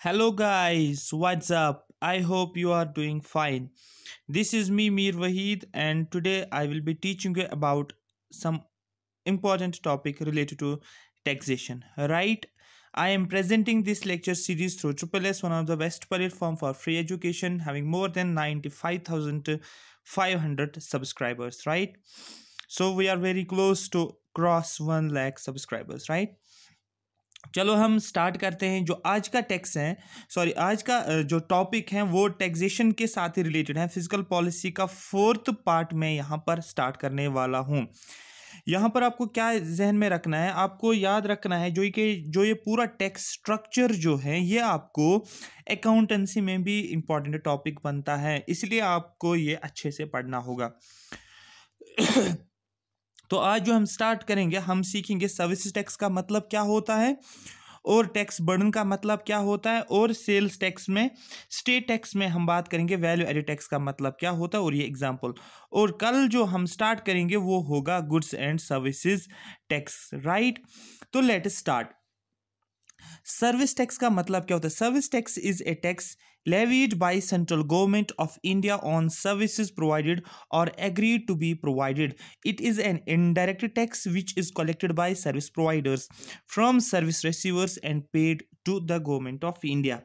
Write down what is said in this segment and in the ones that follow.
Hello guys, what's up? I hope you are doing fine. This is me Mir Wahid and today I will be teaching you about some important topic related to taxation. Right? I am presenting this lecture series through Triple S, one of the best platform for free education, having more than 95,500 subscribers, right? So we are very close to cross 1 lakh subscribers, right? चलो हम start करते हैं। जो आज का tax है आज का जो टॉपिक है वो टैक्सेशन के साथ ही रिलेटेड है। फिजिकल पॉलिसी का फोर्थ पार्ट में यहाँ पर स्टार्ट करने वाला हूँ। यहाँ पर आपको क्या जहन में रखना है, आपको याद रखना है जो ये पूरा टैक्स स्ट्रक्चर जो है ये आपको अकाउंटेंसी में भी इम्पॉर्टेंट टॉपिक बनता है, इसलिए आपको ये अच्छे से पढ़ना होगा। तो आज जो हम स्टार्ट करेंगे, हम सीखेंगे सर्विसेज टैक्स का मतलब क्या होता है और टैक्स बर्डन का मतलब क्या होता है, और सेल्स टैक्स में, स्टेट टैक्स में हम बात करेंगे वैल्यू एडेड टैक्स का मतलब क्या होता है और ये एग्जांपल। और कल जो हम स्टार्ट करेंगे वो होगा goods and services tax, right. तो let us start. Service tax का मतलब क्या होता है? Service tax is a tax levied by central government of India on services provided or agreed to be provided. It is an indirect tax which is collected by service providers from service receivers and paid to the government of India.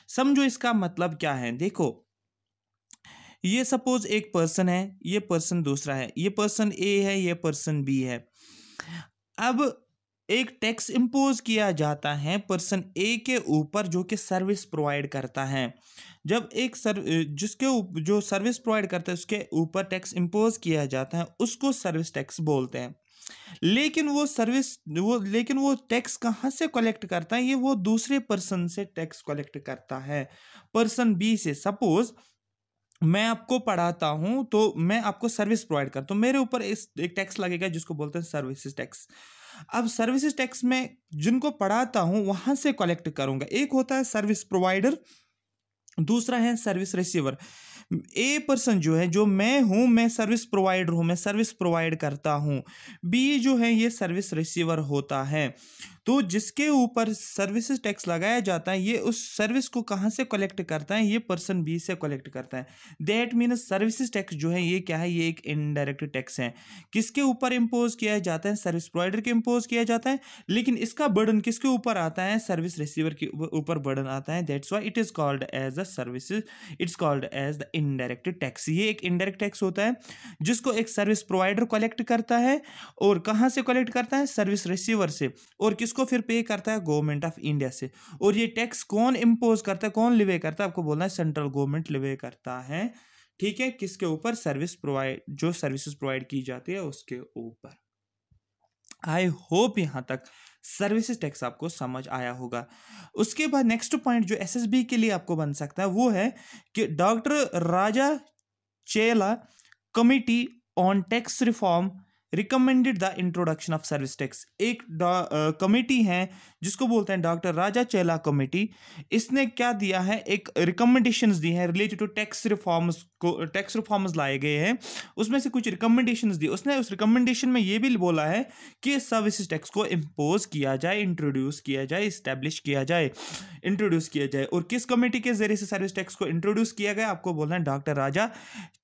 समझो इसका मतलब क्या है। देखो, ये suppose एक person है, ये पर्सन दूसरा है, ये पर्सन ए है, ये पर्सन बी है। अब एक टैक्स इम्पोज किया जाता है पर्सन ए के ऊपर जो कि सर्विस प्रोवाइड करता है। जब एक जो सर्विस प्रोवाइड करता है उसके ऊपर टैक्स इम्पोज किया जाता है उसको सर्विस टैक्स बोलते हैं। लेकिन वो टैक्स कहाँ से कलेक्ट करता है? ये वो दूसरे पर्सन से टैक्स कलेक्ट करता है, पर्सन बी से। सपोज मैं आपको पढ़ाता हूं तो मैं आपको सर्विस प्रोवाइड करता हूं, मेरे ऊपर एक टैक्स लगेगा जिसको बोलते हैं सर्विसेज टैक्स। अब सर्विसेज टैक्स में जिनको पढ़ाता हूं वहां से कलेक्ट करूंगा। एक होता है सर्विस प्रोवाइडर, दूसरा है सर्विस रिसीवर। ए पर्सन जो है, जो मैं हूं, मैं सर्विस प्रोवाइडर हूं, मैं सर्विस प्रोवाइड करता हूं। बी जो है ये सर्विस रिसीवर होता है। तो जिसके ऊपर सर्विसेज टैक्स लगाया जाता है ये उस सर्विस को कहाँ से कलेक्ट करता है? ये पर्सन बी से कलेक्ट करता है। दैट मीन्स सर्विसेज टैक्स जो है ये क्या है? ये एक इनडायरेक्ट टैक्स है। किसके ऊपर इम्पोज किया जाता है? सर्विस प्रोवाइडर के इम्पोज किया जाता है। लेकिन इसका बर्डन किसके ऊपर आता है? सर्विस रिसीवर के ऊपर बर्डन आता है। That's why it is called as a services, it's called as the indirect tax. ये एक इनडायरेक्ट टैक्स होता है जिसको एक सर्विस प्रोवाइडर कलेक्ट करता है। और कहाँ से कलेक्ट करता है? सर्विस रिसीवर से। और किसको फिर पे करता है? गवर्नमेंट ऑफ इंडिया से। और ये टैक्स कौन इंपोज करता है, कौन लिवे करता है? आपको बोलना है सेंट्रल गवर्नमेंट लिवे करता है। ठीक है, किसके ऊपर? सर्विस प्रोवाइड, जो सर्विसेज प्रोवाइड की जाती है उसके ऊपर। आई होप यहां तक सर्विसेज टैक्स आपको समझ आया होगा। उसके बाद नेक्स्ट पॉइंट जो एसएसबी के लिए आपको बन सकता है वो है कि डॉक्टर राजा चेला committee on tax reform recommended the introduction of service tax. एक कमेटी है जिसको बोलते हैं डॉक्टर राजा चेला कमेटी। इसने क्या दिया है? एक रिकमेंडेशंस दी है रिलेटेड टू टैक्स रिफॉर्म्स को। टैक्स रिफॉर्म्स लाए गए हैं, उसमें से कुछ रिकमेंडेशंस दी। उसने उस रिकमेंडेशन में ये भी बोला है कि सर्विसेज टैक्स को इम्पोज किया जाए, इंट्रोड्यूस किया जाए, इस्टेब्लिश किया जाए, इंट्रोड्यूस किया जाए। और किस कमेटी के जरिए से सर्विस टैक्स को इंट्रोड्यूस किया गया? आपको बोलना है डॉक्टर राजा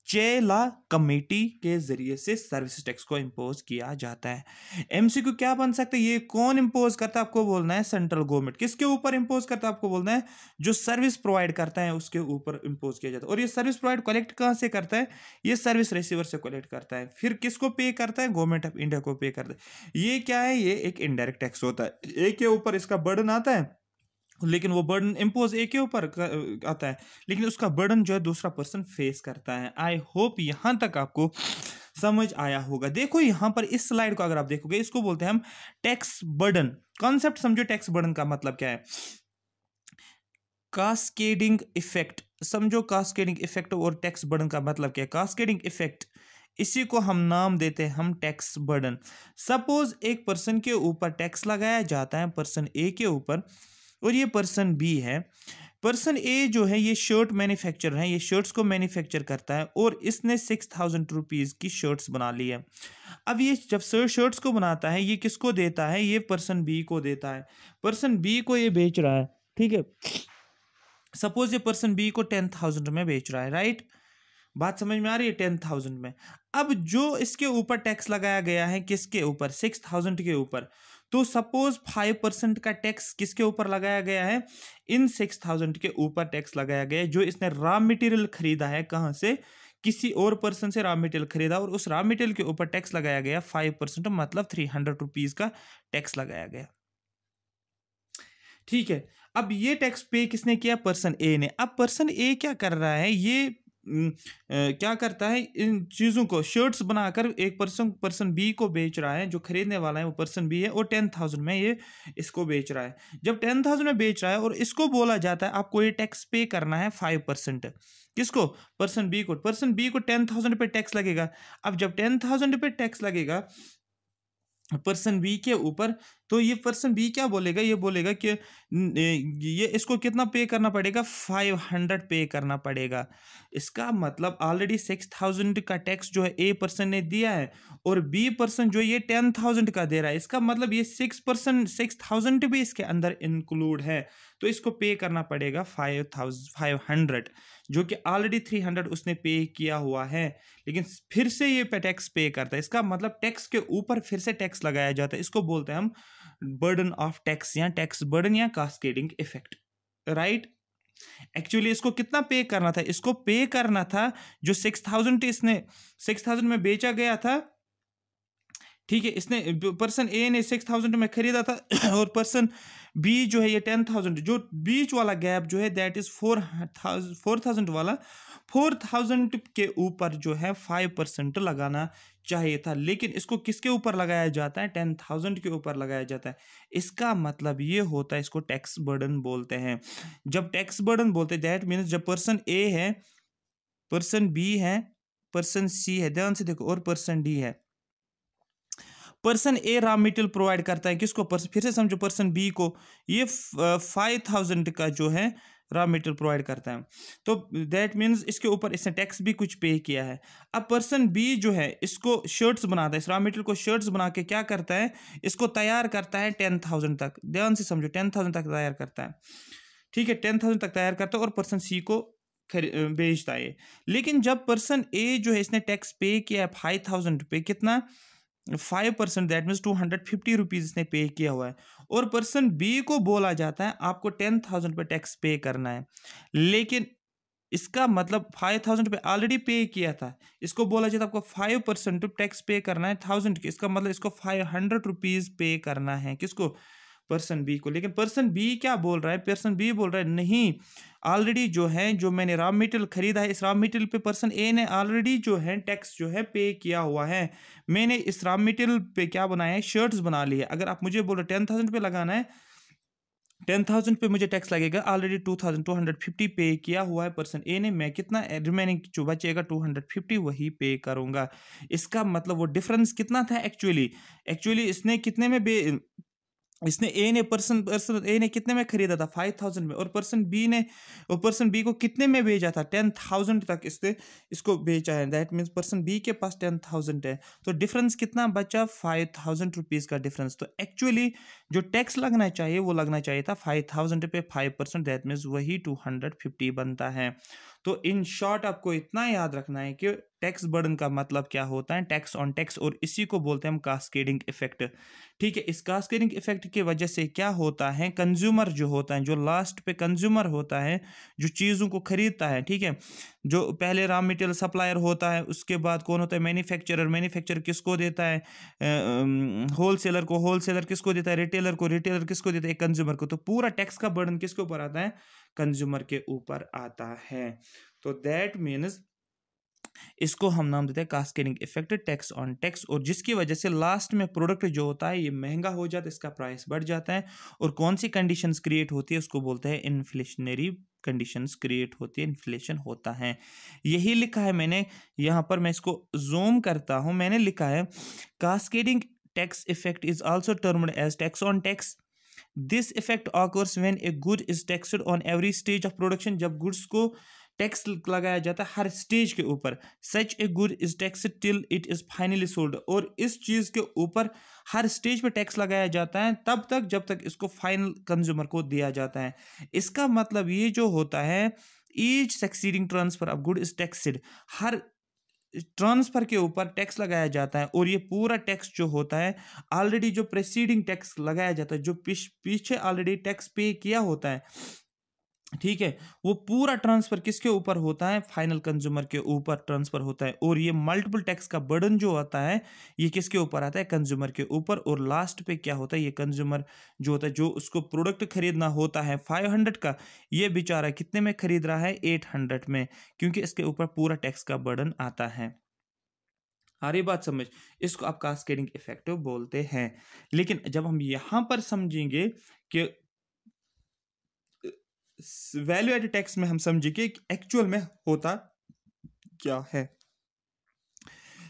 चेला कमेटी के जरिए से सर्विस टैक्स को इंपोज किया जाता है। एमसीक्यू क्या बन सकता है? ये कौन इंपोज करता है? आपको बोलना है सेंट्रल गवर्नमेंट। किसके ऊपर इंपोज करता है? आपको बोलना है जो सर्विस प्रोवाइड करता है उसके ऊपर इंपोज किया जाता है। और ये सर्विस प्रोवाइड कलेक्ट कहां से करता है? ये सर्विस रिसीवर से कलेक्ट करता है। फिर किसको पे करता है? गवर्नमेंट ऑफ इंडिया को पे करता है। ये क्या है? ये एक इनडायरेक्ट टैक्स होता है। एक के ऊपर इसका बर्डन आता है, लेकिन वो बर्डन इम्पोज एक के ऊपर आता है, लेकिन उसका बर्डन जो है दूसरा पर्सन फेस करता है। आई होप यहां तक आपको समझ आया होगा। देखो यहां पर इस स्लाइड को अगर आप देखोगे, इसको बोलते हैं हम टैक्स बर्डन। कॉन्सेप्ट समझो, टैक्स बर्डन का मतलब क्या है? कास्केडिंग इफेक्ट समझो। कास्केडिंग इफेक्ट और टैक्स बर्डन का मतलब क्या है? कास्केडिंग इफेक्ट, इसी को हम नाम देते हैं हम टैक्स बर्डन। सपोज एक पर्सन के ऊपर टैक्स लगाया जाता है, पर्सन ए के ऊपर, और ये पर्सन बी है। पर्सन ए जो है ये शर्ट मैन्युफैक्चर है, ये शर्ट्स को मैन्युफैक्चर करता है और इसने 6,000 रुपीज़ की शर्ट्स बना ली है। अब ये जब शर्ट्स को बनाता है ये किसको देता है? ये पर्सन बी को देता है। पर्सन बी को ये बेच रहा है, ठीक है। सपोज ये पर्सन बी को 10,000 में बेच रहा है, राइट? बात समझ में आ रही है? 10,000 में। अब जो इसके ऊपर टैक्स लगाया गया है, किसके ऊपर? 6,000 के ऊपर। तो सपोज 5% का टैक्स किसके ऊपर लगाया गया है? इन 6,000 के ऊपर टैक्स लगाया गया है, जो इसने रॉ मटेरियल खरीदा है। कहाँ से? किसी और पर्सन से रॉ मटेरियल खरीदा और उस रॉ मटेरियल के ऊपर टैक्स लगाया गया 5%, मतलब 300 रुपीज का टैक्स लगाया गया। ठीक है, अब ये टैक्स पे किसने किया? पर्सन ए ने। अब पर्सन ए क्या कर रहा है? ये क्या करता है? इन चीज़ों को शर्ट्स बनाकर एक पर्सन बी को बेच रहा है। जो खरीदने वाला है वो पर्सन बी है और 10,000 में ये इसको बेच रहा है। जब 10,000 में बेच रहा है और इसको बोला जाता है आपको ये टैक्स पे करना है 5%। किसको? पर्सन बी को। पर्सन बी को 10,000 पे टैक्स लगेगा। अब जब 10,000 पे टैक्स लगेगा पर्सन बी के ऊपर, तो ये पर्सन बी क्या बोलेगा? ये बोलेगा कि ये इसको कितना पे करना पड़ेगा? 500 पे करना पड़ेगा। इसका मतलब ऑलरेडी 6,000 का टैक्स जो है ए पर्सन ने दिया है और बी पर्सन जो ये 10,000 का दे रहा है। इसका मतलब ये 6,000 भी इसके अंदर इंक्लूड है, तो इसको पे करना पड़ेगा 500, जो कि ऑलरेडी 300 उसने पे किया हुआ है, लेकिन फिर से ये टैक्स पे करता है। इसका मतलब टैक्स के ऊपर फिर से टैक्स लगाया जाता है। इसको बोलते हैं हम बर्डन ऑफ टैक्स या टैक्स बर्डन या कास्केडिंग इफेक्ट, राइट? एक्चुअली इसको कितना पे करना था? इसको पे करना था जो 6,000 इसने 6,000 में बेचा गया था। ठीक है, इसने पर्सन ए ने 6,000 में खरीदा था और पर्सन बी जो है ये 10,000, जो बीच वाला गैप जो है दैट इज 4,000 वाला, 4,000 के ऊपर जो है 5% लगाना चाहिए था, लेकिन इसको किसके ऊपर लगाया जाता है? 10,000 के ऊपर लगाया जाता है। इसका मतलब ये होता है, इसको टैक्स बर्डन बोलते हैं। जब टैक्स बर्डन बोलते हैं दैट मीन्स जब पर्सन ए है, पर्सन बी है, पर्सन सी है, ध्यान से देखो, और पर्सन डी है। पर्सन ए रॉ मटेरियल प्रोवाइड करता है किसको? फिर से समझो, पर्सन बी को ये 5,000 का जो है रॉ मटेरियल प्रोवाइड करता है, तो दैट मीन्स इसके ऊपर इसने टैक्स भी कुछ पे किया है। अब पर्सन बी जो है इसको शर्ट्स बनाता है, इस रॉ मटेरियल को शर्ट्स बना के क्या करता है? इसको तैयार करता है 10,000 तक। ध्यान से समझो, 10,000 तक तैयार करता है। ठीक है, 10,000 तक तैयार करता है और पर्सन सी को बेचता है। लेकिन जब पर्सन ए जो है इसने टैक्स पे किया है 5,000 पे, कितना? 5%, दैट मीन्स 250 रुपीज इसने पे किया हुआ है, और पर्सन बी को बोला जाता है आपको 10,000 पे टैक्स पे करना है। लेकिन इसका मतलब 5,000 पे ऑलरेडी पे किया था, इसको बोला जाता है आपको 5% टैक्स पे करना है 1,000 के। इसका मतलब इसको 500 रुपीज पे करना है। किसको? पर्सन बी को। लेकिन पर्सन बी क्या बोल रहा है? पर्सन बी बोल रहा है नहीं, ऑलरेडी जो है, जो मैंने रॉ मटेरियल खरीदा है, इस रॉ मटेरियल पे पर्सन ए ने ऑलरेडी जो है टैक्स जो है पे किया हुआ है। मैंने इस रॉ मटेरियल पे क्या बनाया है? शर्ट्स बना ली है। अगर आप मुझे बोलो 10,000 पे लगाना है, 10,000 पे मुझे टैक्स लगेगा, ऑलरेडी 2,250 पे किया हुआ है पर्सन ए ने। मैं कितना रिमेनिंग जो बचेगा 250 वही पे करूंगा। इसका मतलब वो डिफरेंस कितना था? एक्चुअली इसने कितने में इसने ए ने पर्सन ए ने कितने में खरीदा था? 5,000 में। और पर्सन बी को कितने में बेचा था? 10,000 तक इसने इसको बेचा है। दैट मीन्स पर्सन बी के पास 10,000 है, तो डिफरेंस कितना बचा? 5,000 रुपीज का डिफरेंस। तो एक्चुअली जो टैक्स लगना चाहिए वो लगना चाहिए था 5,000 पे 5%, दैट मीन्स वही 250 बनता है। तो इन शॉर्ट आपको इतना याद रखना है कि टैक्स बर्डन का मतलब क्या होता है, टैक्स ऑन टैक्स, और इसी को बोलते हैं हम कास्केडिंग इफेक्ट। ठीक है, इस कास्केडिंग इफेक्ट की वजह से क्या होता है? कंज्यूमर जो होता है, जो लास्ट पे कंज्यूमर होता है, जो चीज़ों को खरीदता है, ठीक है, जो पहले रॉ मटेरियल सप्लायर होता है, उसके बाद कौन होता है? मैन्युफैक्चरर किसको देता है? होलसेलर को। होलसेलर किसको देता है? रिटेलर को। रिटेलर किसको देता है? कंज्यूमर को। तो पूरा टैक्स का बर्डन किसके ऊपर आता है? कंज्यूमर के ऊपर आता है। तो दैट मीन्स इसको हम नाम देते हैं cascading effect, tax on tax, और जिसकी वजह से लास्ट में प्रोडक्ट जो होता है ये महंगा हो जाता है, इसका प्राइस बढ़ जाता है। और कौन सी कंडीशंस क्रिएट होती है? उसको बोलते हैं इन्फ्लेशनरी कंडीशंस क्रिएट होती है, इन्फ्लेशन होता है। यही लिखा है मैंने यहाँ पर, मैं इसको जूम करता हूँ। मैंने लिखा है cascading tax effect is also termed as tax on tax. This effect occurs when a good is taxed on every stage of production. जब गुड्स को टैक्स लगाया जाता है हर स्टेज के ऊपर। Such a good is taxed till it is finally sold, और इस चीज के ऊपर हर स्टेज पे टैक्स लगाया जाता है तब तक जब तक इसको फाइनल कंज्यूमर को दिया जाता है। इसका मतलब ये जो होता है, each succeeding transfer of good is taxed, her transfer के ऊपर टैक्स लगाया जाता है, और ये पूरा टैक्स जो होता है ऑलरेडी जो प्रेसीडिंग टैक्स लगाया जाता है, जो पीछे ऑलरेडी टैक्स पे किया होता है, ठीक है, वो पूरा ट्रांसफर किसके ऊपर होता है, फाइनल कंज्यूमर के ऊपर ट्रांसफर होता है। और ये मल्टीपल टैक्स का बर्डन जो होता है ये किसके ऊपर आता है, कंज्यूमर के ऊपर। और लास्ट पे क्या होता है, ये कंज्यूमर जो होता है, जो उसको प्रोडक्ट खरीदना होता है 500 का, ये बेचारा कितने में खरीद रहा है, 800 में, क्योंकि इसके ऊपर पूरा टैक्स का बर्डन आता है। आ रही बात समझ, इसको आप कास्केडिंग इफेक्ट बोलते हैं। लेकिन जब हम यहां पर समझेंगे कि वैल्यू एडेड टैक्स में हम समझेंगे एक्चुअल में होता क्या है।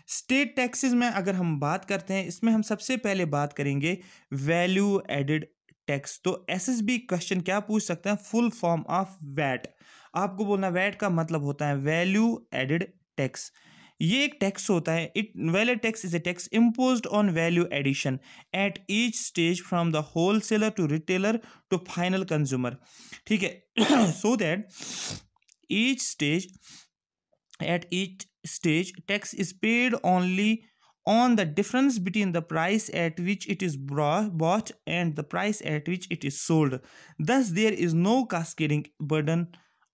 स्टेट टैक्सेस में अगर हम बात करते हैं, इसमें हम सबसे पहले बात करेंगे वैल्यू एडेड टैक्स। तो एसएसबी क्वेश्चन क्या पूछ सकते हैं, फुल फॉर्म ऑफ वैट। आपको बोलना वैट का मतलब होता है वैल्यू एडेड टैक्स। ये एक टैक्स होता है, it value tax is a tax imposed on value addition at each stage from the wholesaler to retailer to final consumer, ठीक है। So that each stage at each stage tax is paid only on the difference between the price at which it is bought and the price at which it is sold. Thus there is no cascading burden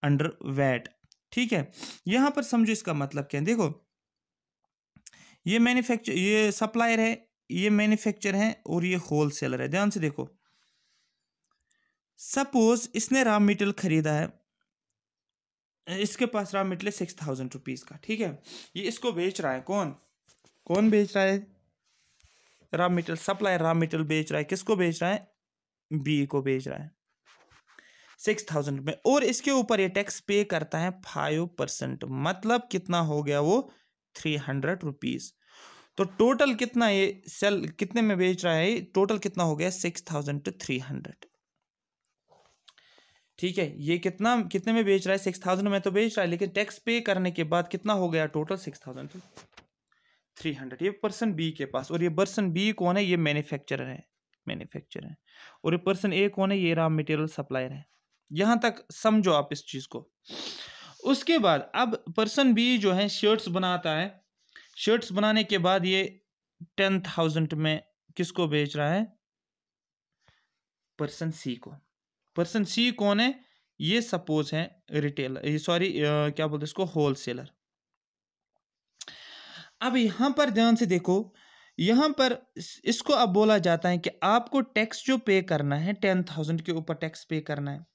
under VAT, ठीक है। यहां पर समझो इसका मतलब क्या है। देखो ये मैन्युफैक्चर, ये सप्लायर है, ये मैन्युफैक्चर है और ये होलसेलर है। ध्यान से देखो, सपोज इसने रॉ मटेरियल खरीदा है, इसके पास रॉ मटेरियल 6000 रुपीज़ का, ठीक है। ये इसको बेच रहा है, कौन बेच रहा है, raw material supplier raw material बेच रहा है, किसको बेच रहा है, बी को बेच रहा है 6000 में, और इसके ऊपर ये टैक्स पे करता है 5%। मतलब कितना हो गया वो 300 रुपीज़। तो टोटल कितना ये सेल कितने में बेच रहा है, टोटल कितना हो गया 6300, ठीक है। ये कितने में बेच रहा है, 6000 में तो बेच रहा है, लेकिन टैक्स पे करने के बाद कितना हो गया टोटल 6300। ये पर्सन बी के पास, और ये पर्सन बी कौन है, ये मैन्युफैक्चरर है, और ये पर्सन ए कौन है, ये रॉ मटेरियल सप्लायर है। यहां तक समझो आप इस चीज को। उसके बाद अब पर्सन बी जो है शर्ट्स बनाता है, शर्ट्स बनाने के बाद ये 10,000 में किसको बेच रहा है, पर्सन सी को। पर्सन सी कौन है, ये सपोज है रिटेलर, सॉरी क्या बोलते हैं इसको, होलसेलर। अब यहां पर ध्यान से देखो, यहां पर इसको अब बोला जाता है कि आपको टैक्स जो पे करना है 10,000 के ऊपर टैक्स पे करना है।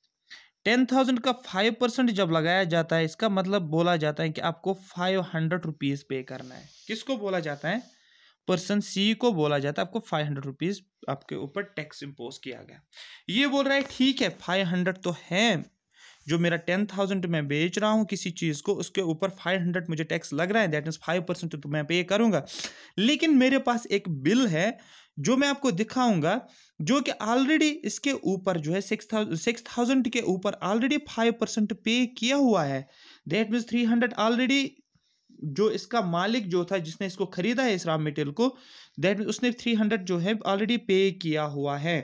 10,000 का 5% जब लगाया जाता है, इसका मतलब बोला जाता है कि आपको 500 रुपीज़ पे करना है। किसको बोला जाता है, पर्सन सी को बोला जाता है आपको 500 रुपीज़ आपके ऊपर टैक्स इम्पोज किया गया। ये बोल रहा है ठीक है 500 तो है, जो मेरा 10,000 मैं बेच रहा हूँ किसी चीज़ को, उसके ऊपर 500 मुझे टैक्स लग रहा है, दैट मीन्स 5% तो मैं पे करूँगा। लेकिन मेरे पास एक बिल है जो मैं आपको दिखाऊंगा, जो कि ऑलरेडी इसके ऊपर जो है 6,000 के ऊपर ऑलरेडी 5% पे किया हुआ है। दैट मीन्स 300 ऑलरेडी जो इसका मालिक जो था जिसने इसको खरीदा है इस रॉ मटेरियल को, दैट मीन्स उसने 300 जो है ऑलरेडी पे किया हुआ है।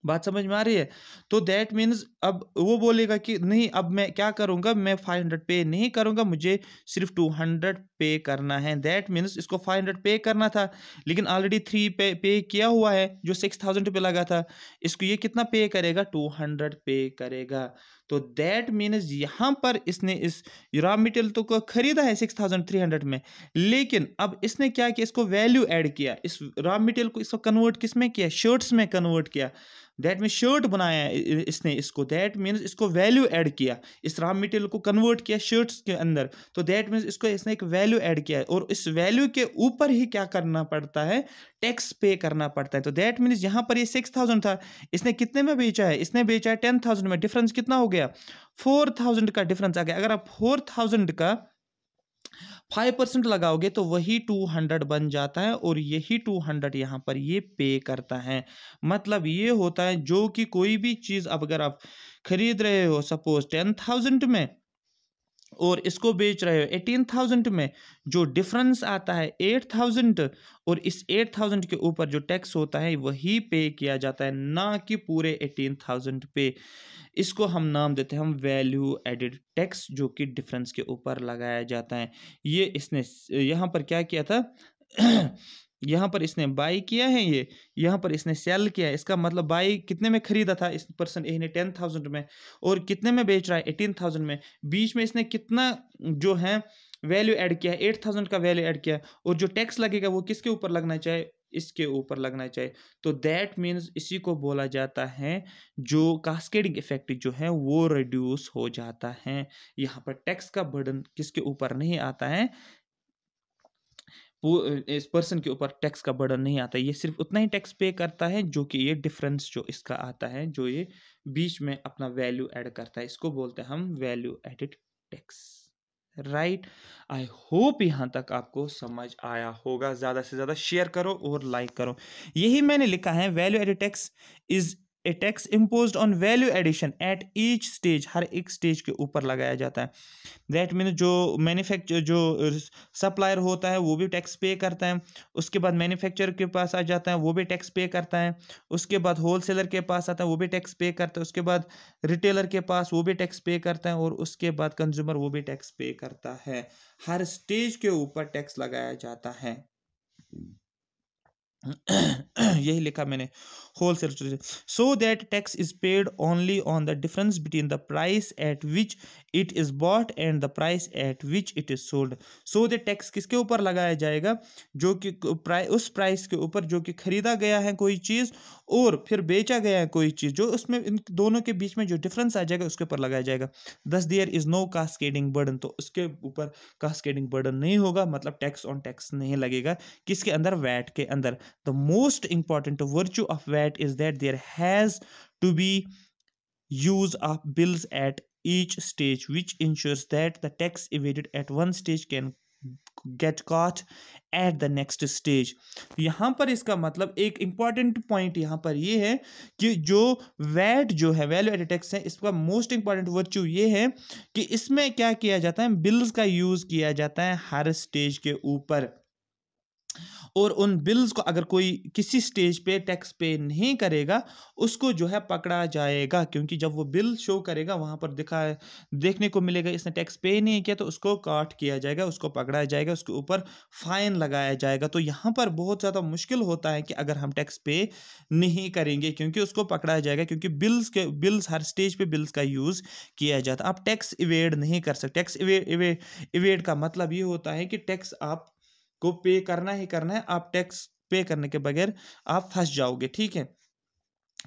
बात समझ में आ रही है। तो दैट मीन्स अब वो बोलेगा कि नहीं, अब मैं क्या करूंगा, मैं 500 पे नहीं करूंगा, मुझे सिर्फ 200 पे करना है। दैट मीन्स इसको 500 पे करना था, लेकिन ऑलरेडी 3 पे किया हुआ है जो 6,000 पे लगा था, इसको ये कितना पे करेगा, 200 पे करेगा। तो दैट मीन्स यहाँ पर इसने इस रॉ मटेरियल तो को खरीदा है 6,300 में, लेकिन अब इसने क्या किया, इसको वैल्यू ऐड किया, इस रॉ मटेरियल को इसको कन्वर्ट किस में किया, शर्ट्स में कन्वर्ट किया। दैट मीन शर्ट बनाया इसने इसको, दैट मीन्स इसको वैल्यू ऐड किया, इस रॉ मटेरियल को कन्वर्ट किया शर्ट्स के अंदर। तो दैट मीन्स इसको इसने एक वैल्यू ऐड किया है, और इस वैल्यू के ऊपर ही क्या करना पड़ता है, टैक्स पे करना पड़ता है। तो दैट मीन्स यहाँ पर ये 6,000 था, इसने कितने में बेचा है, इसने बेचा है 10,000 में। डिफरेंस कितना हो गया, 4,000 का डिफरेंस आ गया। अगर आप 4,000 का 5% लगाओगे तो वही 200 बन जाता है, और यही 200 यहाँ पर ये पे करता है। मतलब ये होता है जो कि कोई भी चीज़ अब अगर आप खरीद रहे हो सपोज 10,000 में, और इसको बेच रहे हो 18,000 में, जो डिफरेंस आता है 8,000, और इस 8,000 के ऊपर जो टैक्स होता है वही पे किया जाता है, ना कि पूरे 18,000 पे। इसको हम नाम देते हैं हम वैल्यू एडिड टैक्स, जो कि डिफरेंस के ऊपर लगाया जाता है। ये इसने यहाँ पर क्या किया था यहाँ पर इसने बाई किया है, ये यहाँ पर इसने सेल किया है। इसका मतलब बाई कितने में खरीदा था इस पर्सन ए ने 10,000 में, और कितने में बेच रहा है 18,000 में। बीच में इसने कितना जो है वैल्यू ऐड किया है, 8,000 का वैल्यू ऐड किया, और जो टैक्स लगेगा वो किसके ऊपर लगना चाहिए, इसके ऊपर लगना चाहिए। तो दैट मीन्स इसी को बोला जाता है जो कास्केडिंग इफेक्ट जो है वो रिड्यूस हो जाता है। यहाँ पर टैक्स का बर्डन किसके ऊपर नहीं आता है, इस पर्सन के ऊपर टैक्स का बर्डन नहीं आता। ये सिर्फ उतना ही टैक्स पे करता है जो कि ये डिफरेंस जो इसका आता है, जो ये बीच में अपना वैल्यू ऐड करता है, इसको बोलते हैं हम वैल्यू एडिड टैक्स। राइट, आई होप यहाँ तक आपको समझ आया होगा। ज़्यादा से ज़्यादा शेयर करो और लाइक करो। यही मैंने लिखा है, value added tax is a tax imposed on value addition at each stage, हर एक स्टेज के ऊपर लगाया जाता है। दैट मीन जो मैन्युफैक्चर जो सप्लायर होता है वो भी टैक्स पे करता है, उसके बाद मैन्युफैक्चरर के पास आ जाता है वो भी टैक्स पे करता है, उसके बाद होलसेलर के पास आता है वो भी टैक्स पे करता है, उसके बाद रिटेलर के पास वो भी टैक्स पे करता है, और उसके बाद कंज्यूमर वो भी टैक्स पे करता है। हर स्टेज के ऊपर टैक्स लगाया जाता है। यही लिखा मैंने, wholesale. So that tax is paid only on the difference between the price at which it is bought and the price at which it is sold. So that tax किसके ऊपर लगाया जाएगा, जो कि उस प्राइस के ऊपर जो कि खरीदा गया है कोई चीज़ और फिर बेचा गया है कोई चीज़, जो उसमें इन दोनों के बीच में जो डिफरेंस आ जाएगा उसके ऊपर लगाया जाएगा। Thus there is no cascading burden, तो उसके ऊपर कास्केडिंग बर्डन नहीं होगा, मतलब टैक्स ऑन टैक्स नहीं लगेगा। किसके अंदर, वैट के अंदर। The most important virtue of VAT is that there has to be use of bills at each stage, which ensures that the tax evaded at one stage can get caught at the next stage। यहाँ पर इसका मतलब एक important point यहाँ पर ये है कि जो VAT जो है वैल्यू एडेड टैक्स है, इसका मोस्ट इंपॉर्टेंट वर्च्यू ये है कि इसमें क्या किया जाता है, बिल्स का यूज किया जाता है हर स्टेज के ऊपर, और उन बिल्स को अगर कोई किसी स्टेज पे टैक्स पे नहीं करेगा उसको जो है पकड़ा जाएगा, क्योंकि जब वो बिल शो करेगा वहाँ पर देखने को मिलेगा इसने टैक्स पे नहीं किया, तो उसको काट किया जाएगा, उसको पकड़ा जाएगा, उसके ऊपर फाइन लगाया जाएगा। तो यहाँ पर बहुत ज़्यादा मुश्किल होता है कि अगर हम टैक्स पे नहीं करेंगे, क्योंकि उसको पकड़ा जाएगा, क्योंकि बिल्स हर स्टेज पे बिल्स का यूज़ किया जाता है। आप टैक्स इवेड नहीं कर सकते। टैक्स इवेड का मतलब ये होता है कि टैक्स आप को पे करना ही करना है, आप टैक्स पे करने के बगैर आप फंस जाओगे। ठीक है,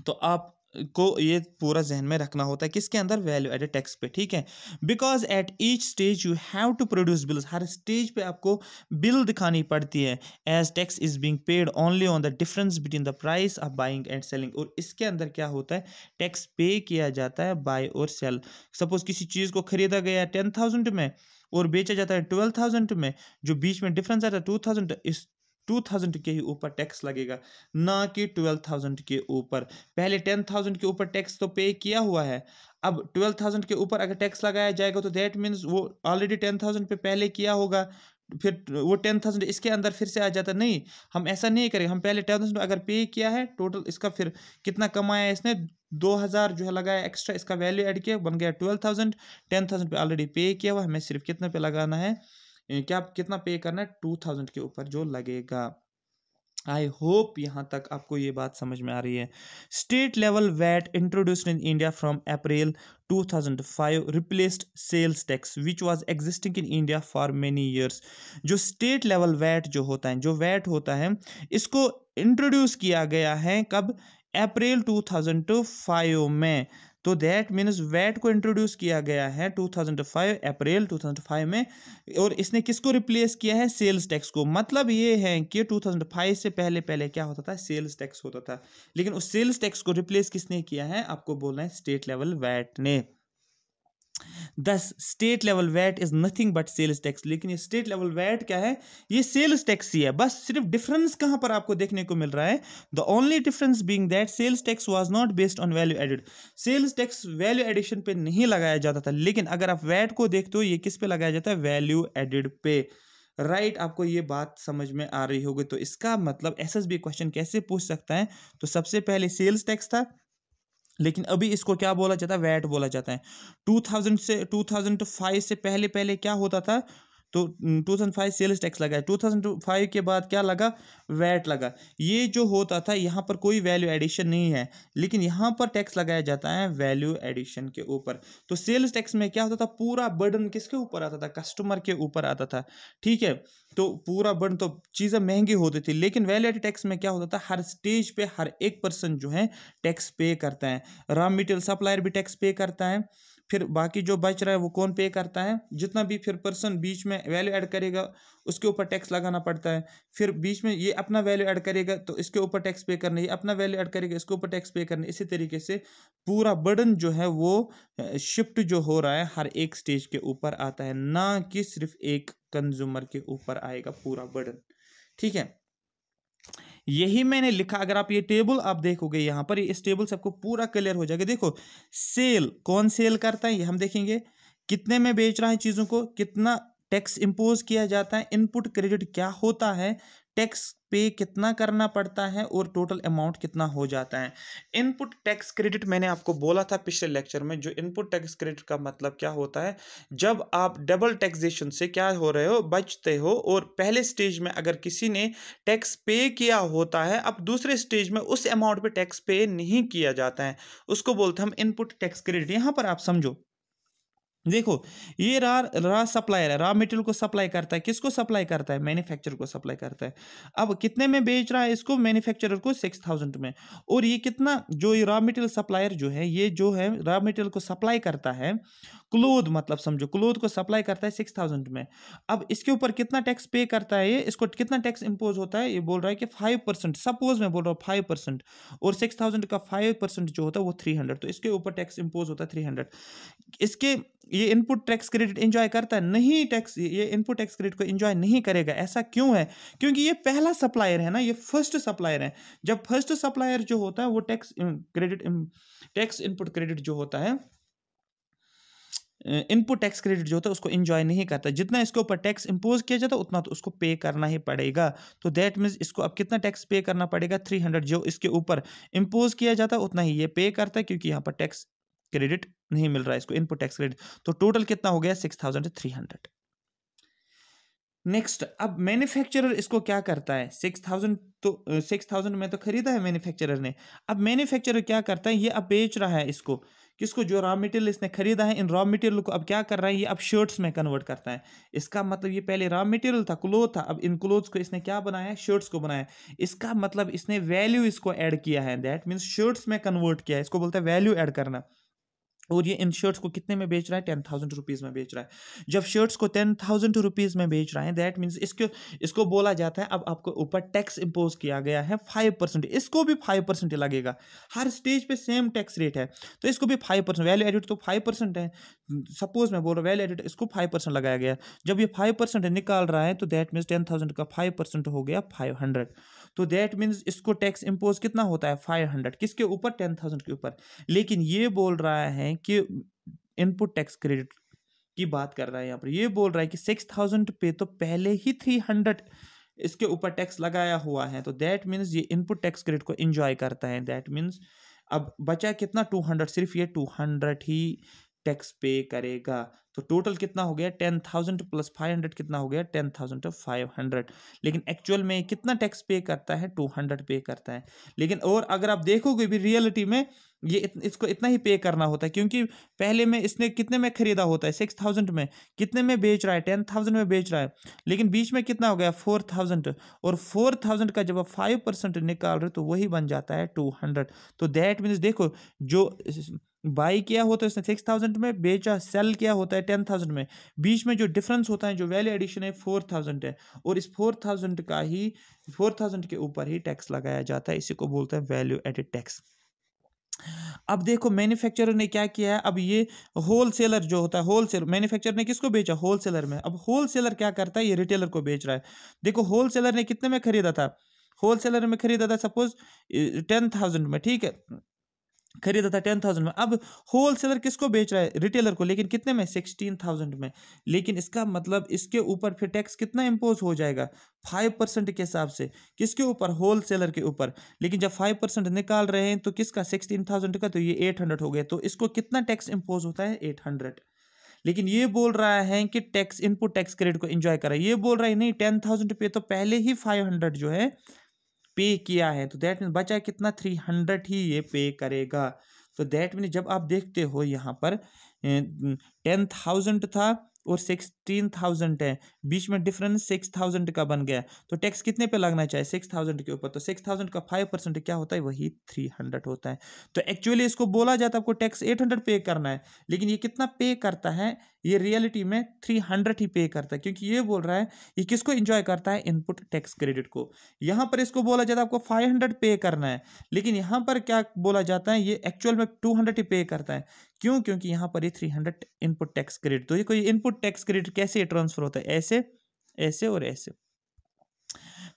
तो आप को ये पूरा जहन में रखना होता है किसके अंदर, वैल्यू एडेड टैक्स पे। ठीक है, because at each stage you have to produce bills, हर स्टेज पे आपको बिल दिखानी पड़ती है। As tax is being paid only on the difference between the price of buying and selling, और इसके अंदर क्या होता है, टैक्स पे किया जाता है बाय और सेल। सपोज किसी चीज़ को खरीदा गया 10,000 में और बेचा जाता है 12,000 में, जो बीच में डिफरेंस आता है 2,000, इस 2,000 के ही ऊपर टैक्स लगेगा, ना कि 12,000 के ऊपर। पहले 10,000 के ऊपर टैक्स तो पे किया हुआ है, अब 12,000 के ऊपर अगर टैक्स लगाया जाएगा तो दैट मीन्स वो ऑलरेडी 10,000 पे पहले किया होगा, फिर वो 10,000 इसके अंदर फिर से आ जाता। नहीं, हम ऐसा नहीं करेंगे। हम पहले 10,000 अगर पे किया है टोटल, इसका फिर कितना कमाया है इसने, 2,000 जो है लगाया एक्स्ट्रा, इसका वैल्यू ऐड किया, बन गया 12,000। 10,000 पे ऑलरेडी पे किया हुआ, हमें सिर्फ कितना पे लगाना है, क्या कितना पे करना है, 2,000 के ऊपर जो लगेगा। आई होप यहाँ तक आपको ये बात समझ में आ रही है। State level VAT introduced in India from April 2005 replaced sales tax which was existing in India for many years. जो स्टेट लेवल वैट जो होता है, जो वैट होता है, इसको इंट्रोड्यूस किया गया है कब, अप्रैल 2005 में। तो दैट मीन्स वैट को इंट्रोड्यूस किया गया है 2005 अप्रैल 2005 में, और इसने किसको रिप्लेस किया है, सेल्स टैक्स को। मतलब ये है कि 2005 से पहले पहले क्या होता था, सेल्स टैक्स होता था, लेकिन उस सेल्स टैक्स को रिप्लेस किसने किया है, आपको बोलना है स्टेट लेवल वैट ने। Thus state level VAT is nothing but sales tax, लेकिन ये स्टेट लेवल वैट क्या है, ये सेल्स टैक्स ही है, बस सिर्फ डिफरेंस कहां पर आपको देखने को मिल रहा है, the only difference being that sales tax was not based on value added, sales tax value addition पे नहीं लगाया जाता था, लेकिन अगर आप वैट को देखते हो ये किस पे लगाया जाता है, वैल्यू एडेड पे, राइट आपको ये बात समझ में आ रही होगी। तो इसका मतलब एसएसबी क्वेश्चन कैसे पूछ सकता है, तो सबसे पहले सेल्स टैक्स था, लेकिन अभी इसको क्या बोला जाता है, वैट बोला जाता है। 2005 से पहले पहले क्या होता था, तो 2005 सेल्स टैक्स लगा, 2005 के बाद क्या लगा, वैट लगा। ये जो होता था यहाँ पर कोई वैल्यू एडिशन नहीं है, लेकिन यहाँ पर टैक्स लगाया जाता है वैल्यू एडिशन के ऊपर। तो सेल्स टैक्स में क्या होता था, पूरा बर्डन किसके ऊपर आता था, कस्टमर के ऊपर आता था, ठीक है। तो पूरा बर्डन, तो चीज़ें महंगी होती थी, लेकिन वैल्यू एडिड टैक्स में क्या होता था, हर स्टेज पे हर एक पर्सन जो है टैक्स पे करता है। रॉ मटेरियल सप्लायर भी टैक्स पे करता है, फिर बाकी जो बच रहा है वो कौन पे करता है, जितना भी फिर पर्सन बीच में वैल्यू ऐड करेगा उसके ऊपर टैक्स लगाना पड़ता है, फिर बीच में ये अपना वैल्यू ऐड करेगा तो इसके ऊपर टैक्स पे करना है, ये अपना वैल्यू ऐड करेगा इसके ऊपर टैक्स पे करना है। इसी तरीके से पूरा बर्डन जो है वो शिफ्ट जो हो रहा है हर एक स्टेज के ऊपर आता है, ना कि सिर्फ एक कंज्यूमर के ऊपर आएगा पूरा बर्डन, ठीक है। यही मैंने लिखा, अगर आप ये टेबल आप देखोगे यहाँ पर, इस टेबल से आपको पूरा क्लियर हो जाएगा। देखो सेल कौन सेल करता है ये हम देखेंगे, कितने में बेच रहा है चीज़ों को, कितना टैक्स इंपोज किया जाता है, इनपुट क्रेडिट क्या होता है, टैक्स पे कितना करना पड़ता है और टोटल अमाउंट कितना हो जाता है। इनपुट टैक्स क्रेडिट मैंने आपको बोला था पिछले लेक्चर में, जो इनपुट टैक्स क्रेडिट का मतलब क्या होता है, जब आप डबल टैक्सेशन से क्या हो रहे हो, बचते हो, और पहले स्टेज में अगर किसी ने टैक्स पे किया होता है, अब दूसरे स्टेज में उस अमाउंट पे टैक्स पे नहीं किया जाता है, उसको बोलते हैं हम इनपुट टैक्स क्रेडिट। यहां पर आप समझो, देखो ये रॉ सप्लायर है, रॉ मटेरियल को सप्लाई करता है, किसको सप्लाई करता है, मैन्युफैक्चरर को सप्लाई करता है। अब कितने में बेच रहा है इसको, मैन्युफैक्चरर को 6000 में, और ये कितना, जो ये रॉ मटेरियल सप्लायर जो है, ये जो है रॉ मटेरियल को सप्लाई करता है, क्लोथ मतलब समझो, क्लोथ को सप्लाई करता है 6000 में। अब इसके ऊपर कितना टैक्स पे करता है, ये इसको कितना टैक्स इंपोज होता है, ये बोल रहा है कि 5%, सपोज मैं बोल रहा हूँ 5%, और 6000 का 5% जो होता है वो 300, तो इसके ऊपर टैक्स इंपोज होता है 300। इसके ये इनपुट टैक्स क्रेडिट एंजॉय करता है नहीं, टैक्स ये इनपुट टैक्स क्रेडिट को एंजॉय नहीं करेगा। ऐसा क्यों है, क्योंकि ये पहला सप्लायर है ना, ये फर्स्ट सप्लायर है। जब फर्स्ट सप्लायर जो होता है वो tax credit, tax input credit जो होता है, इनपुट टैक्स क्रेडिट जो होता है उसको एंजॉय नहीं करता, जितना इसके ऊपर टैक्स इंपोज किया जाता है उतना तो उसको पे करना ही पड़ेगा। तो दैट मीन्स इसको अब कितना टैक्स पे करना पड़ेगा, 300, जो इसके ऊपर इंपोज किया जाता है उतना ही ये पे करता है, क्योंकि यहाँ पर टैक्स क्रेडिट नहीं मिल रहा है इसको, इनपुट टैक्स क्रेडिट। तो टोटल कितना हो गया, 6300। नेक्स्ट, अब मैन्युफैक्चरर इसको क्या करता है, 6000, तो 6000 में तो खरीदा है मैन्युफैक्चरर ने, अब मैन्युफैक्चरर क्या करता है, ये अब बेच रहा है इसको, किसको, जो रॉ मटेरियल इसने खरीदा है, इन रॉ मटेरियल को अब क्या कर रहा है, ये अब शर्ट्स में कन्वर्ट करता है। इसका मतलब ये पहले रॉ मटेरियल था, क्लोथ था, अब इन क्लोथ्स को इसने क्या बनाया, शर्ट्स को बनाया। इसका मतलब इसने वैल्यू इसको ऐड किया है, दैट मीन्स शर्ट्स में कन्वर्ट किया है, इसको बोलता है वैल्यू ऐड करना। और ये इन शर्ट्स को कितने में बेच रहा है, 10,000 रुपीज़ में बेच रहा है। जब शर्ट्स को 10,000 रुपीज़ में बेच रहा है, दैट मीन्स इसको बोला जाता है अब आपको ऊपर टैक्स इंपोज किया गया है 5%, इसको भी 5% लगेगा। हर स्टेज पे सेम टैक्स रेट है, तो इसको भी 5%, वैल्यू एडिड तो 5% है, सपोज मैं बोल रहा हूँ वैल्यू एडिड, इसको 5% लगाया गया। जब ये 5% निकाल रहा है तो दैट मीन्स 10,000 का 5% हो गया 500, तो दैट मीन्स इसको टैक्स इंपोज कितना होता है, 500, किसके ऊपर, 10,000 के ऊपर। लेकिन ये बोल रहा है कि इनपुट टैक्स क्रेडिट की बात कर रहा है, यहाँ पर ये बोल रहा है कि 6000 पे तो पहले ही 300 इसके ऊपर टैक्स लगाया हुआ है, तो दैट मीन्स ये इनपुट टैक्स क्रेडिट को एंजॉय करता है। दैट मीन्स अब बचा कितना, 200, सिर्फ ये 200 ही टैक्स पे करेगा। तो टोटल कितना हो गया, 10,000 प्लस 500 कितना हो गया, 10,500। लेकिन एक्चुअल में कितना टैक्स पे करता है, 200 पे करता है। लेकिन और अगर आप देखोगे भी रियलिटी में ये इसको इतना ही पे करना होता है, क्योंकि पहले में इसने कितने में खरीदा होता है, 6000 में, कितने में बेच रहा है, 10,000 में बेच रहा है, लेकिन बीच में कितना हो गया, 4,000, और 4,000 का जब आप 5% निकाल रहे हो तो वही बन जाता है 200। तो दैट मीन्स देखो, जो बाई किया होता है उसने 6000 में, बेचा सेल किया होता है 10,000 में, बीच में जो डिफरेंस होता है, जो वैल्यू एडिशन है 4,000 है, और इस 4,000 का ही 4,000 के ऊपर ही टैक्स लगाया जाता है, इसी को बोलते हैं वैल्यू एडिड टैक्स। अब देखो मैन्युफैक्चरर ने क्या किया है, अब ये होलसेलर जो होता है, होलसेल मैन्युफैक्चरर ने किसको बेचा, होलसेलर में। अब होलसेलर क्या करता है, ये रिटेलर को बेच रहा है। देखो होलसेलर ने कितने में खरीदा था, होलसेलर में खरीदा था सपोज 10,000 में, ठीक है, खरीदा था 10,000 में। अब होलसेलर किसको बेच रहा है, रिटेलर को, लेकिन कितने में, 16,000 में। लेकिन इसका मतलब इसके ऊपर फिर टैक्स कितना इंपोज हो जाएगा, 5% के हिसाब से, किसके ऊपर, होलसेलर के ऊपर। लेकिन जब 5% निकाल रहे हैं तो किसका, 16,000 का, तो ये 800 हो गया, तो इसको कितना टैक्स इंपोज होता है, 800। लेकिन ये बोल रहा है कि टैक्स, इनपुट टैक्स क्रेडिट को एंजॉय करा, ये बोल रहा है नहीं 10,000 पे तो पहले ही 500 जो है पे किया है, तो दैट मीन बचा कितना, 300 ही ये पे करेगा। तो दैट मीन जब आप देखते हो यहाँ पर 10,000 था और 16,000 है, बीच में डिफरेंस 6,000 का बन गया, तो टैक्स कितने पे लगना चाहिए, 6,000 के ऊपर, तो 6,000 का 5% क्या होता है, वही 300 होता है। तो एक्चुअली इसको बोला जाता है आपको टैक्स 800 पे करना है, लेकिन ये कितना पे करता है, ये रियलिटी में 300 ही पे करता है, क्योंकि ये बोल रहा है ये किसको एंजॉय करता है, इनपुट टैक्स क्रेडिट को। यहाँ पर इसको बोला जाता है आपको 500 पे करना है, लेकिन यहाँ पर क्या बोला जाता है, ये एक्चुअल में 200 ही पे करता है। क्यों, क्योंकि यहाँ पर ये 300 इनपुट टैक्स क्रेडिट, तो ये कोई इनपुट टैक्स क्रेडिट कैसे ट्रांसफर होता है, ऐसे, ऐसे और ऐसे।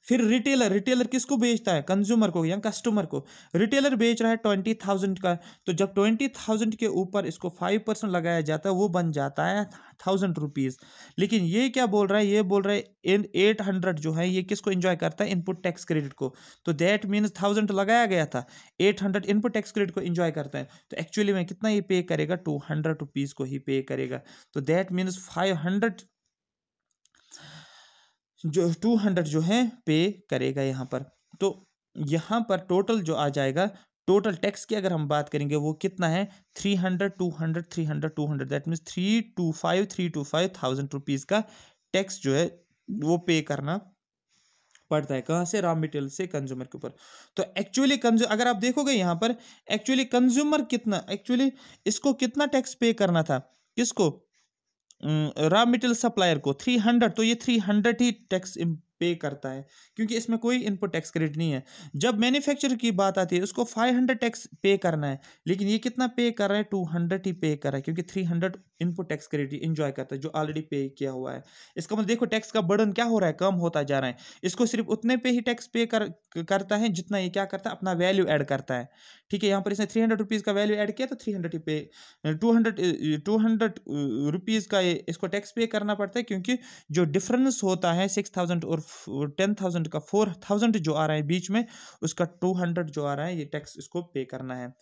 फिर रिटेलर, रिटेलर किसको बेचता है, कंज्यूमर को या कस्टमर को। रिटेलर बेच रहा है 20,000 का, तो जब 20,000 के ऊपर इसको 5% लगाया जाता है, वो बन जाता है 1,000 रुपीज़। लेकिन ये क्या बोल रहा है, ये बोल रहा है इन 800 जो है ये किसको एंजॉय करता है, इनपुट टैक्स क्रेडिट को। तो दैट मीन्स 1,000 लगाया गया था, 800 इनपुट टैक्स क्रेडिट को एंजॉय करता है, तो एक्चुअली में कितना ये पे करेगा, 200 रुपीज़ को ही पे करेगा। तो दैट मीन्स 500 जो 200 जो है पे करेगा यहाँ पर। तो यहाँ पर टोटल जो आ जाएगा, टोटल टैक्स की अगर हम बात करेंगे वो कितना है, 300 200 300 200, दैट मीन्स 325 रुपीज़ का टैक्स जो है वो पे करना पड़ता है। कहाँ से, रॉ मटेरियल से कंज्यूमर के ऊपर। तो एक्चुअली अगर आप देखोगे यहाँ पर एक्चुअली कंज्यूमर कितना, एक्चुअली इसको कितना टैक्स पे करना था, किसको, रॉ मटेरियल सप्लायर को 300, तो ये 300 ही टैक्स पे करता है, क्योंकि इसमें कोई इनपुट टैक्स क्रेडिट नहीं है। जब मैन्युफैक्चरर की बात आती है उसको 500 टैक्स पे करना है, लेकिन ये कितना पे कर रहा है, 200 ही पे कर रहा है, क्योंकि 300 इनपुट टैक्स क्रेडिट इंजॉय करता है जो ऑलरेडी पे किया हुआ है। इसका मतलब देखो टैक्स का बर्डन क्या हो रहा है, कम होता जा रहा है। इसको सिर्फ उतने पे ही टैक्स पे करता है जितना ये क्या करता है, अपना वैल्यू ऐड करता है। ठीक है, यहाँ पर इसने 300 रुपीज़ का वैल्यू ऐड किया तो 300 ही पे, 200 रुपीज़ का इसको टैक्स पे करना पड़ता है, क्योंकि जो डिफरेंस होता है 6,000 और 10,000 का, 4,000 जो आ रहा है बीच में, उसका 200 जो आ रहा है ये टैक्स इसको पे करना है।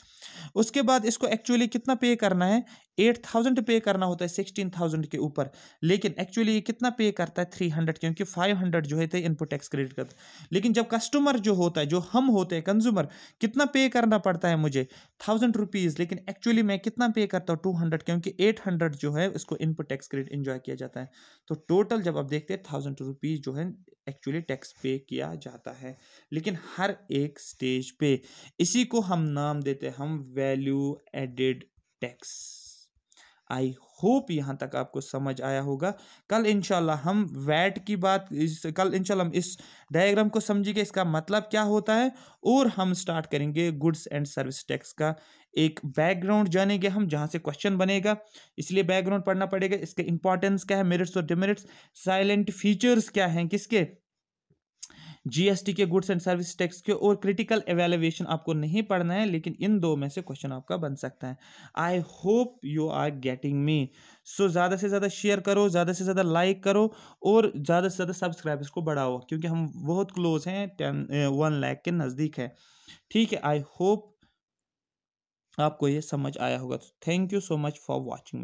उसके बाद इसको एक्चुअली कितना पे करना है, 8,000 पे करना होता है 16,000 के ऊपर, लेकिन एक्चुअली ये कितना पे करता है, 300, क्योंकि 500 जो है इनपुट टैक्स क्रेडिट करता है। लेकिन जब कस्टमर जो होता है, जो हम होते हैं कंज्यूमर, कितना पे करना पड़ता है मुझे, 1,000 रुपीज़, लेकिन एक्चुअली मैं कितना पे करता हूँ, 200, क्योंकि 800 जो है उसको इनपुट टैक्स क्रेडिट इंजॉय किया जाता है। तो टोटल जब आप देखते हैं 1,000 रुपीज़ जो है एक्चुअली टैक्स पे किया जाता है, लेकिन हर एक स्टेज पे। इसी को हम नाम देते हैं हम value added tax. I hope यहाँ तक आपको समझ आया होगा। कल इंशाल्लाह हम वैट की बात, कल इंशाल्लाह हम इस डायग्राम को समझेंगे, इसका मतलब क्या होता है, और हम स्टार्ट करेंगे गुड्स एंड सर्विस टैक्स का एक बैकग्राउंड जानेंगे हम, जहाँ से क्वेश्चन बनेगा, इसलिए बैकग्राउंड पढ़ना पड़ेगा। इसके इंपॉर्टेंस क्या है, मेरिट्स और डिमेरिट्स, साइलेंट फीचर्स क्या हैं किसके, जीएसटी के, गुड्स एंड सर्विस टैक्स के, और क्रिटिकल एवेल्युएशन आपको नहीं पढ़ना है, लेकिन इन दो में से क्वेश्चन आपका बन सकता है। I hope you are getting me. So ज़्यादा से ज़्यादा शेयर करो, ज़्यादा से ज़्यादा लाइक करो, और ज़्यादा से ज़्यादा सब्सक्राइबर्स को बढ़ाओ, क्योंकि हम बहुत क्लोज हैं, 1 लाख के नज़दीक है। ठीक है, आई होप आपको ये समझ आया होगा। Thank you so much for watching.